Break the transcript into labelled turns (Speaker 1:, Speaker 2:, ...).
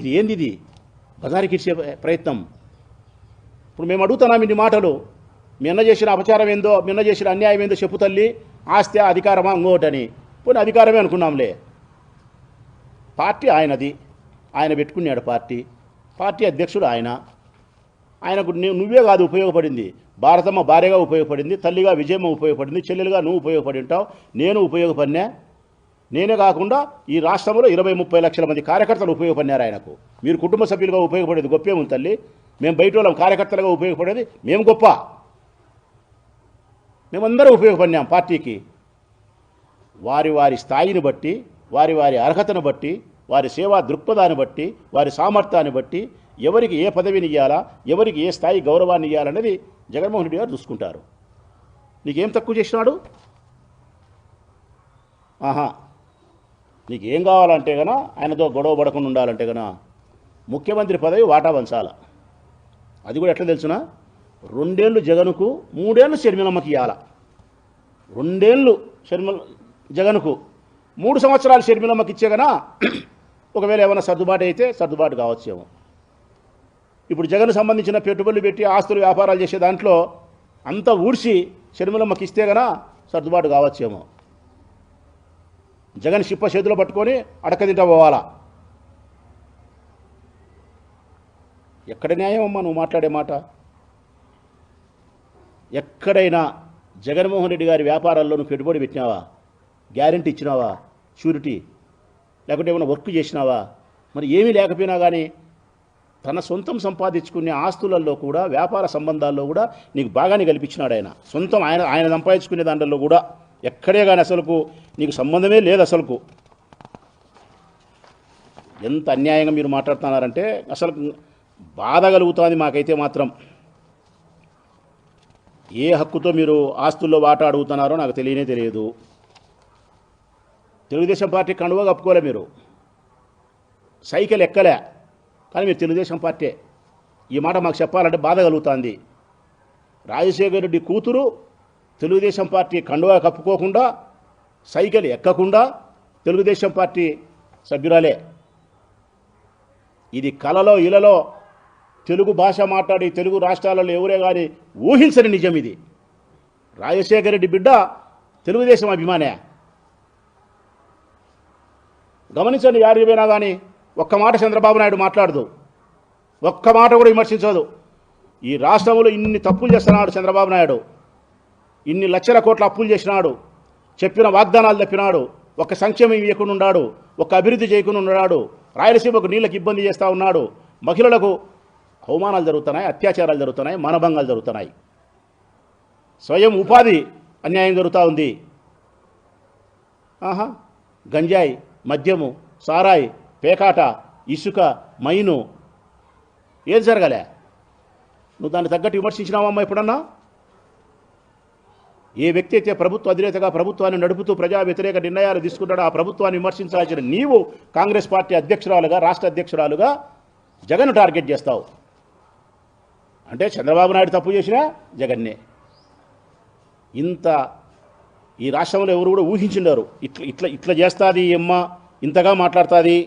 Speaker 1: ఇది ఏంది? ఇది బజారుకిచ్చే ప్రయత్నం. ఇప్పుడు మేము అడుగుతున్నాం ఇన్ని మాటలు. మీ అన్న చేసిన అపచారం ఏందో, మీ అన్న చేసిన అన్యాయం ఏందో చెప్పు తల్లి. ఆస్తి అధికారమా ఇంకోటని. పోనీ అధికారమే అనుకున్నాంలే. పార్టీ ఆయనది, ఆయన పెట్టుకున్నాడు పార్టీ అధ్యక్షుడు ఆయనకు నువ్వే కాదు ఉపయోగపడింది, భారతమ్మ భార్యగా ఉపయోగపడింది, తల్లిగా విజయమ్మ ఉపయోగపడింది, చెల్లెలుగా నువ్వు ఉపయోగపడి ఉంటావు, నేను ఉపయోగపడినా. నేనే కాకుండా ఈ రాష్ట్రంలో 20-30 లక్షల మంది కార్యకర్తలు ఉపయోగపడినారు ఆయనకు. మీరు కుటుంబ సభ్యులుగా ఉపయోగపడేది గొప్పేముంది తల్లి. మేము బయట వాళ్ళం కార్యకర్తలుగా ఉపయోగపడేది మేము గొప్ప. మేమందరం ఉపయోగపడినాం పార్టీకి. వారి వారి స్థాయిని బట్టి, వారి వారి అర్హతను బట్టి, వారి సేవా దృక్పథాన్ని బట్టి, వారి సామర్థ్యాన్ని బట్టి ఎవరికి ఏ పదవిని ఇవ్వాలా, ఎవరికి ఏ స్థాయి గౌరవాన్ని ఇవ్వాలనేది జగన్మోహన్ రెడ్డి గారు చూసుకుంటారు. నీకేం తక్కువ చేసినాడు? నీకేం కావాలంటే గన ఆయనతో గొడవ పడకుండా ఉండాలంటే గన ముఖ్యమంత్రి పదవి వాటా పంచాల. అది కూడా ఎట్లా తెలుసునా? 2 ఏళ్ళు జగన్కు, 3 ఏళ్ళు షర్మిలమ్మకి ఇవ్వాల. 2 ఏళ్ళు జగన్కు, 3 సంవత్సరాలు షర్మిలమ్మకి ఇచ్చే గన ఒకవేళ ఏమైనా సర్దుబాటు అయితే సర్దుబాటు కావచ్చేమో. ఇప్పుడు జగన్ సంబంధించిన పెట్టుబడులు పెట్టి ఆస్తులు వ్యాపారాలు చేసే దాంట్లో అంతా ఊడ్చి షర్మిలమ్మకి ఇస్తే గన సర్దుబాటు కావచ్చేమో. జగన్ షిప్ప చేతిలో పట్టుకొని అడక తింటా పోవాలా. ఎక్కడ న్యాయం అమ్మా నువ్వు మాట్లాడే మాట? ఎక్కడైనా జగన్మోహన్ రెడ్డి గారి వ్యాపారాల్లో నువ్వు పెట్టుబడి పెట్టినావా? గ్యారెంటీ ఇచ్చినావా? షూరిటీ లేకుంటే ఏమైనా వర్క్ చేసినావా? మరి ఏమీ లేకపోయినా కానీ తన సొంతం సంపాదించుకునే ఆస్తులలో కూడా, వ్యాపార సంబంధాల్లో కూడా నీకు బాగానే కల్పించినాడు ఆయన. సొంతం ఆయన సంపాదించుకునే దాంట్లో కూడా ఎక్కడే కానీ అసలుకు నీకు సంబంధమే లేదు. అసలుకు ఎంత అన్యాయంగా మీరు మాట్లాడుతున్నారంటే అసలు బాధ కలుగుతుంది మాకైతే మాత్రం. ఏ హక్కుతో మీరు ఆస్తుల్లో వాటా అడుగుతున్నారో నాకు తెలియదు. తెలుగుదేశం పార్టీ కండువా కప్పుకోలే, మీరు సైకిల్ ఎక్కలే, కానీ మీరు తెలుగుదేశం పార్టీ. ఈ మాట మాకు చెప్పాలంటే బాధ కలుగుతుంది. రాజశేఖర రెడ్డి కూతురు తెలుగుదేశం పార్టీ కండువా కప్పుకోకుండా, సైకిల్ ఎక్కకుండా తెలుగుదేశం పార్టీ సభ్యురాలే. ఇది కలలో ఇలలో తెలుగు భాష మాట్లాడి తెలుగు రాష్ట్రాలలో ఎవరే కానీ ఊహించని నిజం ఇది. రాజశేఖర రెడ్డి బిడ్డ తెలుగుదేశం అభిమానే. గమనించండి, యాడికి పోయినా కానీ ఒక్క మాట చంద్రబాబు నాయుడు మాట్లాడదు, ఒక్క మాట కూడా విమర్శించదు. ఈ రాష్ట్రంలో ఇన్ని తప్పులు చేస్తున్నాడు చంద్రబాబు నాయుడు, ఇన్ని లక్షల కోట్ల అప్పులు చేసినాడు, చెప్పిన వాగ్దానాలు తప్పినాడు, ఒక్క సంక్షేమం ఇవ్వకుండా ఉన్నాడు, ఒక్క అభివృద్ధి చేయకుండా ఉన్నాడు, రాయలసీమకు నీళ్ళకి ఇబ్బంది చేస్తూ ఉన్నాడు, మహిళలకు అవమానాలు జరుగుతున్నాయి, అత్యాచారాలు జరుగుతున్నాయి, మానభంగాలు జరుగుతున్నాయి, స్వయం ఉపాధి అన్యాయం జరుగుతూ ఉంది. గంజాయి, మద్యము, సారాయి, పేకాట, ఇసుక, మైను ఏది జరగలే? నువ్వు దాన్ని తగ్గట్టు విమర్శించినావమ్మా ఎప్పుడన్నా? ఏ వ్యక్తి అయితే ప్రభుత్వ అధినేతగా ప్రభుత్వాన్ని నడుపుతూ ప్రజా వ్యతిరేక నిర్ణయాలు తీసుకుంటాడో ఆ ప్రభుత్వాన్ని విమర్శించాల్సిన నీవు కాంగ్రెస్ పార్టీ అధ్యక్షురాలుగా, రాష్ట్ర అధ్యక్షురాలుగా జగన్ టార్గెట్ చేస్తావు. అంటే చంద్రబాబు నాయుడు తప్పు చేసినా జగన్నే. ఇంత ఈ రాష్ట్రంలో ఎవరు కూడా ఊహించుండారు ఇట్లా చేస్తుంది అమ్మ, ఇంతగా మాట్లాడుతుంది.